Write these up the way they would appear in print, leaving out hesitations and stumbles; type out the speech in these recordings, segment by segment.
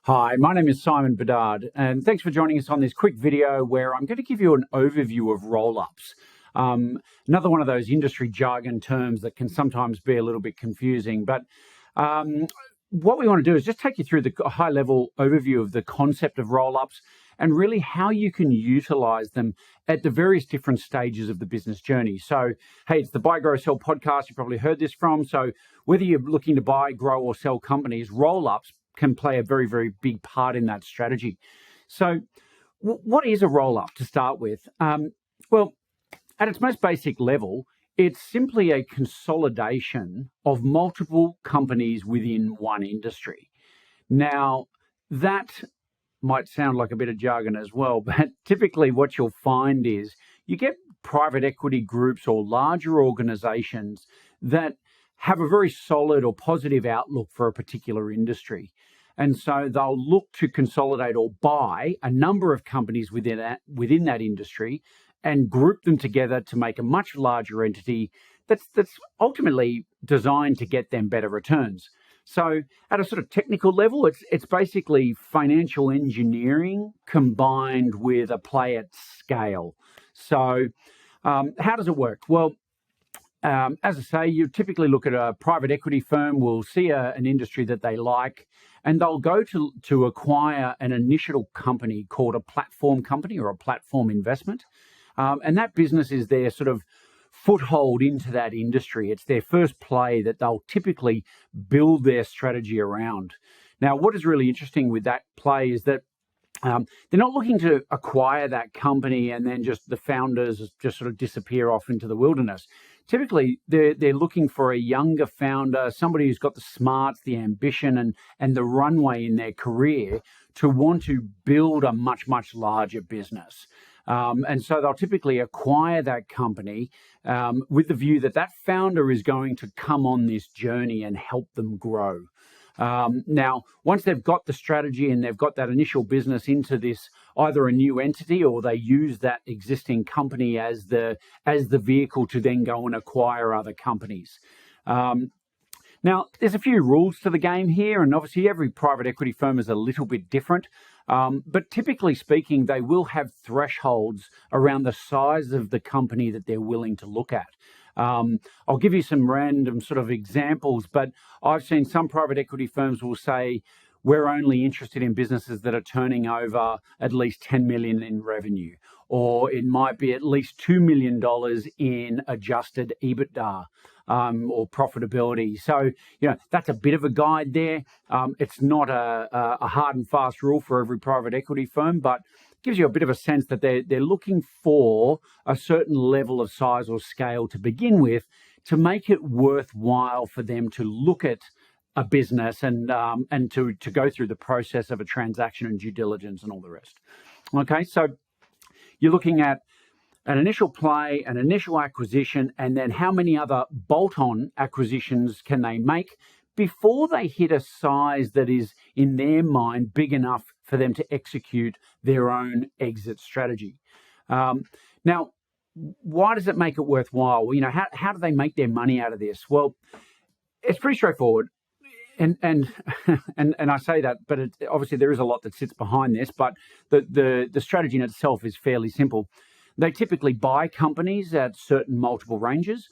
Hi, my name is Simon Bedard, and thanks for joining us on this quick video where I'm going to give you an overview of roll-ups. Another one of those industry jargon terms that can sometimes be a little bit confusing, but what we want to do is just take you through the high-level overview of the concept of roll-ups and really how you can utilize them at the various different stages of the business journey. So, hey, it's the Buy, Grow, Sell podcast. You probably heard this from. So whether you're looking to buy, grow, or sell companies, roll-ups can play a very, very big part in that strategy. So what is a roll-up to start with? Well, at its most basic level, it's simply a consolidation of multiple companies within one industry. Now, that might sound like a bit of jargon as well, but typically what you'll find is you get private equity groups or larger organizations that have a very solid or positive outlook for a particular industry. And so they'll look to consolidate or buy a number of companies within that industry and group them together to make a much larger entity that's ultimately designed to get them better returns. So at a sort of technical level, it's basically financial engineering combined with a play at scale. So how does it work? Well, as I say, you typically look at a private equity firm, will see an industry that they like, and they'll go to acquire an initial company called a platform company or a platform investment. And that business is their sort of foothold into that industry. It's their first play that they'll typically build their strategy around. Now, what is really interesting with that play is that they're not looking to acquire that company and then just the founders just sort of disappear off into the wilderness. Typically, they're looking for a younger founder, somebody who's got the smarts, the ambition, and the runway in their career to want to build a much, much larger business. And so they'll typically acquire that company with the view that that founder is going to come on this journey and help them grow. Now, once they've got the strategy and they've got that initial business into this, either a new entity or they use that existing company as the vehicle to then go and acquire other companies. Now, there's a few rules to the game here, and obviously every private equity firm is a little bit different. But typically speaking, they will have thresholds around the size of the company that they're willing to look at. I'll give you some random sort of examples, but I've seen some private equity firms will say, we're only interested in businesses that are turning over at least 10 million in revenue, or it might be at least $2 million in adjusted EBITDA. Or profitability. So, that's a bit of a guide there. It's not a hard and fast rule for every private equity firm, but gives you a bit of a sense that they're looking for a certain level of size or scale to begin with to make it worthwhile for them to look at a business and to go through the process of a transaction and due diligence and all the rest. Okay, so you're looking at an initial play, an initial acquisition, and then how many other bolt-on acquisitions can they make before they hit a size that is, in their mind, big enough for them to execute their own exit strategy. Now, why does it make it worthwhile? How do they make their money out of this? Well, it's pretty straightforward. And I say that, but obviously there is a lot that sits behind this, but the strategy in itself is fairly simple. They typically buy companies at certain multiple ranges.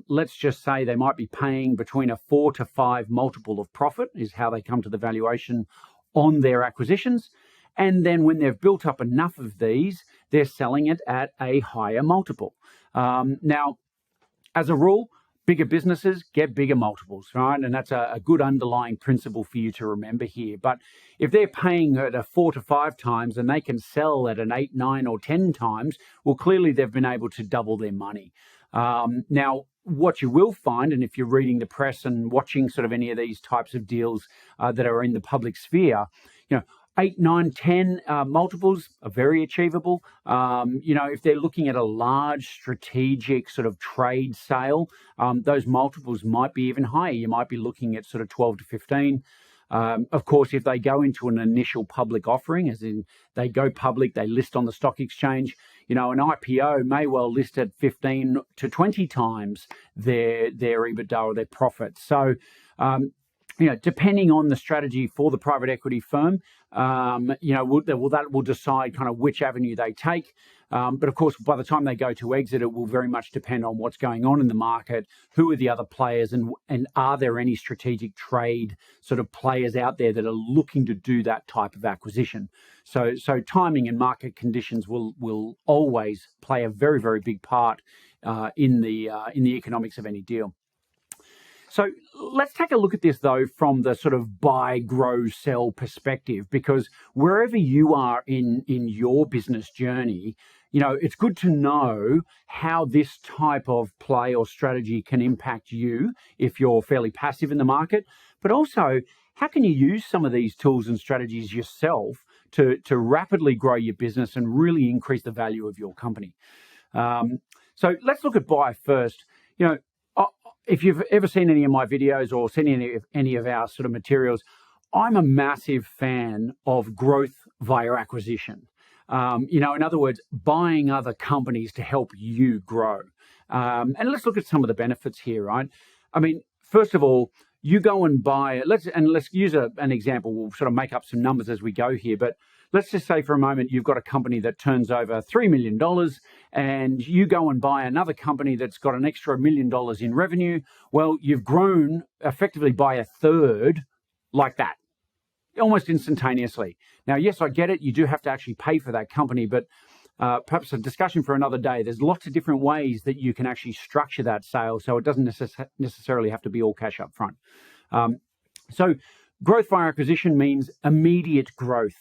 Let's just say they might be paying between a 4 to 5 multiple of profit is how they come to the valuation on their acquisitions. And then when they've built up enough of these, they're selling it at a higher multiple. Now, as a rule, bigger businesses get bigger multiples, right? And that's a good underlying principle for you to remember here. But if they're paying at a 4 to 5 times and they can sell at an 8, 9, or 10 times, well, clearly they've been able to double their money. Now, what you will find, and if you're reading the press and watching sort of any of these types of deals that are in the public sphere, 8, 9, 10 multiples are very achievable. If they're looking at a large strategic sort of trade sale, those multiples might be even higher. You might be looking at sort of 12 to 15. Of course, if they go into an initial public offering, as in they go public, they list on the stock exchange, an IPO may well list at 15 to 20 times their EBITDA or their profits. So depending on the strategy for the private equity firm, that will decide kind of which avenue they take. But of course, by the time they go to exit, it will very much depend on what's going on in the market, who are the other players, and are there any strategic trade sort of players out there that are looking to do that type of acquisition. So timing and market conditions will always play a very, very big part in the economics of any deal. So let's take a look at this, though, from the sort of buy, grow, sell perspective, because wherever you are in your business journey, it's good to know how this type of play or strategy can impact you if you're fairly passive in the market, but also how can you use some of these tools and strategies yourself to rapidly grow your business and really increase the value of your company. So let's look at buy first. If you've ever seen any of my videos or seen any of our sort of materials, I'm a massive fan of growth via acquisition. In other words, buying other companies to help you grow. And let's look at some of the benefits here, right? I mean, first of all, you go and buy, let's use an example. We'll sort of make up some numbers as we go here, but let's just say for a moment you've got a company that turns over $3 million and you go and buy another company that's got an extra $1 million in revenue. Well, you've grown effectively by a third like that, almost instantaneously. Now, yes, I get it. You do have to actually pay for that company, but perhaps a discussion for another day. There's lots of different ways that you can actually structure that sale, so it doesn't necessarily have to be all cash up front. So growth via acquisition means immediate growth.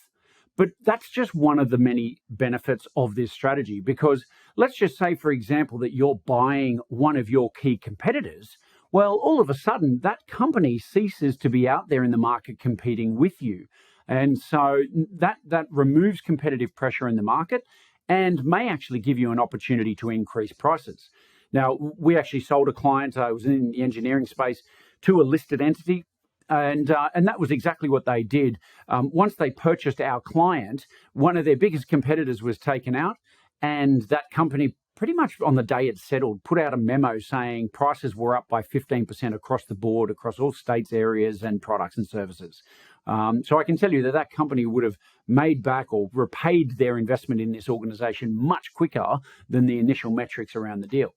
But that's just one of the many benefits of this strategy, because let's just say, for example, that you're buying one of your key competitors. Well, all of a sudden, that company ceases to be out there in the market competing with you. And so that removes competitive pressure in the market and may actually give you an opportunity to increase prices. Now, we actually sold a client, I was in the engineering space, to a listed entity. And that was exactly what they did. Once they purchased our client, one of their biggest competitors was taken out, and that company pretty much on the day it settled put out a memo saying prices were up by 15% across the board, across all states, areas, and products and services. So I can tell you that company would have made back or repaid their investment in this organization much quicker than the initial metrics around the deal.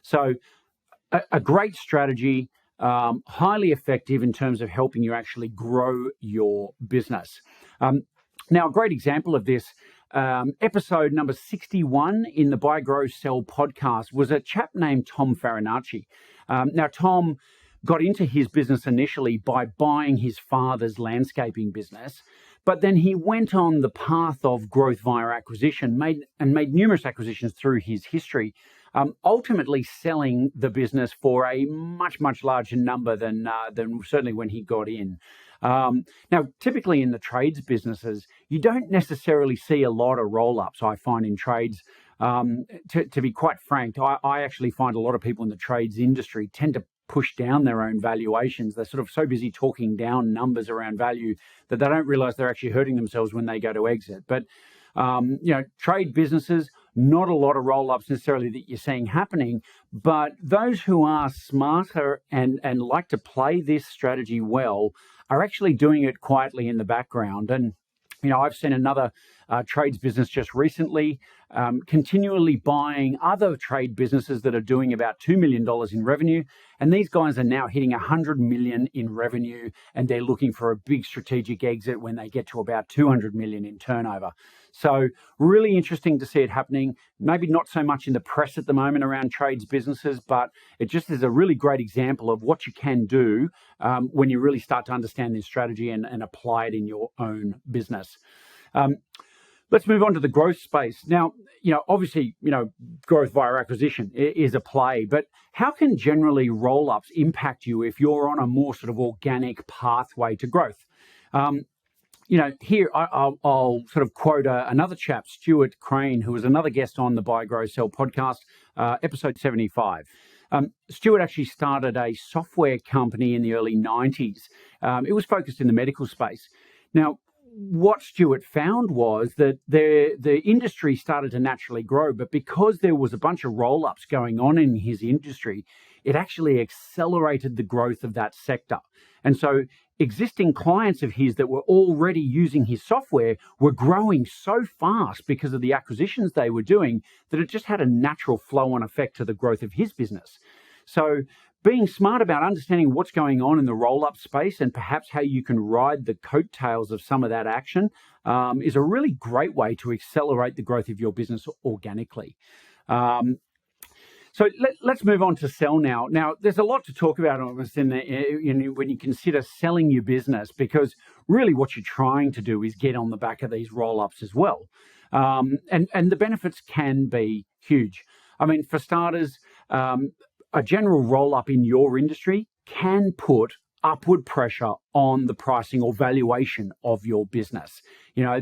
So a great strategy. Highly effective in terms of helping you actually grow your business. Now, a great example of this, episode number 61 in the Buy, Grow, Sell podcast was a chap named Tom Farinacci. Now, Tom got into his business initially by buying his father's landscaping business, but then he went on the path of growth via acquisition, made numerous acquisitions through his history, ultimately selling the business for a much, much larger number than certainly when he got in. Now, typically in the trades businesses, you don't necessarily see a lot of roll-ups, I find, in trades. To be quite frank, I actually find a lot of people in the trades industry tend to push down their own valuations. They're sort of so busy talking down numbers around value that they don't realize they're actually hurting themselves when they go to exit. But trade businesses, not a lot of roll-ups necessarily that you're seeing happening, but those who are smarter and like to play this strategy well are actually doing it quietly in the background. And I've seen another trades business just recently continually buying other trade businesses that are doing about $2 million in revenue. And these guys are now hitting $100 million in revenue, and they're looking for a big strategic exit when they get to about $200 million in turnover. So really interesting to see it happening. Maybe not so much in the press at the moment around trades businesses, but it just is a really great example of what you can do when you really start to understand this strategy and apply it in your own business. Let's move on to the growth space. Now, obviously, growth via acquisition is a play, but how can generally roll-ups impact you if you're on a more sort of organic pathway to growth? Here I'll sort of quote another chap, Stuart Crane, who was another guest on the Buy, Grow, Sell podcast, episode 75. Stuart actually started a software company in the early 90s. It was focused in the medical space. Now, what Stuart found was that the industry started to naturally grow, but because there was a bunch of roll-ups going on in his industry, it actually accelerated the growth of that sector. And so existing clients of his that were already using his software were growing so fast because of the acquisitions they were doing that it just had a natural flow-on effect to the growth of his business. So being smart about understanding what's going on in the roll-up space and perhaps how you can ride the coattails of some of that action is a really great way to accelerate the growth of your business organically. So let's move on to sell now. Now, there's a lot to talk about on this when you consider selling your business, because really what you're trying to do is get on the back of these roll-ups as well. And the benefits can be huge. I mean, for starters, a general roll-up in your industry can put upward pressure on the pricing or valuation of your business. You know,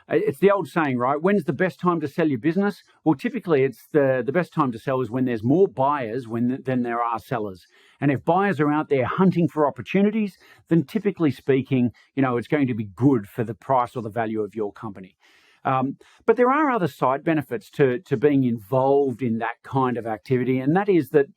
it's the old saying, right? When's the best time to sell your business? Well, typically it's the best time to sell is when there's more buyers than there are sellers. And if buyers are out there hunting for opportunities, then typically speaking, you know, it's going to be good for the price or the value of your company. But there are other side benefits to being involved in that kind of activity, and that is that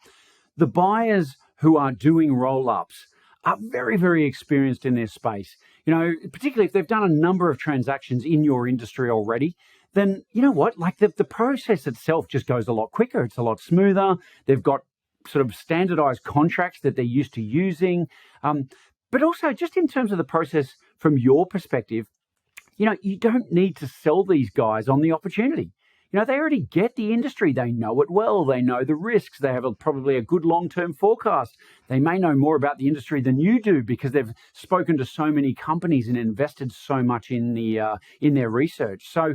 the buyers who are doing roll-ups are very, very experienced in their space. You know, particularly if they've done a number of transactions in your industry already, then you know what, like the process itself just goes a lot quicker. It's a lot smoother. They've got sort of standardized contracts that they're used to using. But also just in terms of the process from your perspective, you know, you don't need to sell these guys on the opportunity. You know, they already get the industry. They know it well. They know the risks. They have probably a good long-term forecast. They may know more about the industry than you do because they've spoken to so many companies and invested so much in their research. So,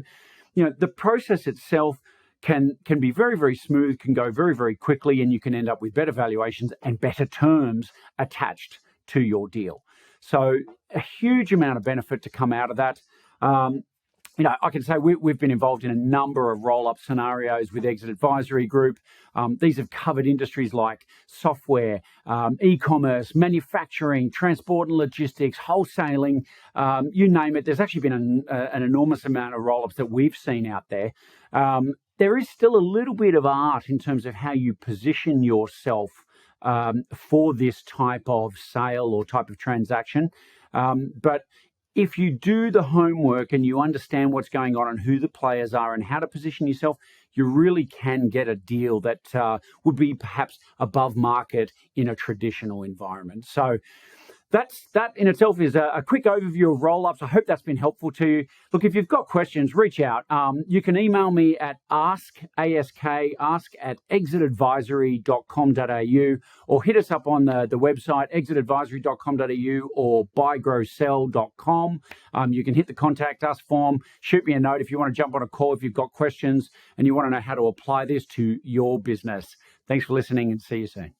you know, the process itself can be very, very smooth, can go very, very quickly, and you can end up with better valuations and better terms attached to your deal. So a huge amount of benefit to come out of that. You know, I can say we've been involved in a number of roll-up scenarios with Exit Advisory Group. These have covered industries like software, e-commerce, manufacturing, transport and logistics, wholesaling, you name it. There's actually been an enormous amount of roll-ups that we've seen out there. There is still a little bit of art in terms of how you position yourself for this type of sale or type of transaction. But if you do the homework and you understand what's going on and who the players are and how to position yourself, you really can get a deal that would be perhaps above market in a traditional environment. So that in itself is a quick overview of roll-ups. I hope that's been helpful to you. Look, if you've got questions, reach out. You can email me at ask at exitadvisory.com.au, or hit us up on the website, exitadvisory.com.au or buygrowsell.com. You can hit the contact us form, shoot me a note if you want to jump on a call if you've got questions and you want to know how to apply this to your business. Thanks for listening and see you soon.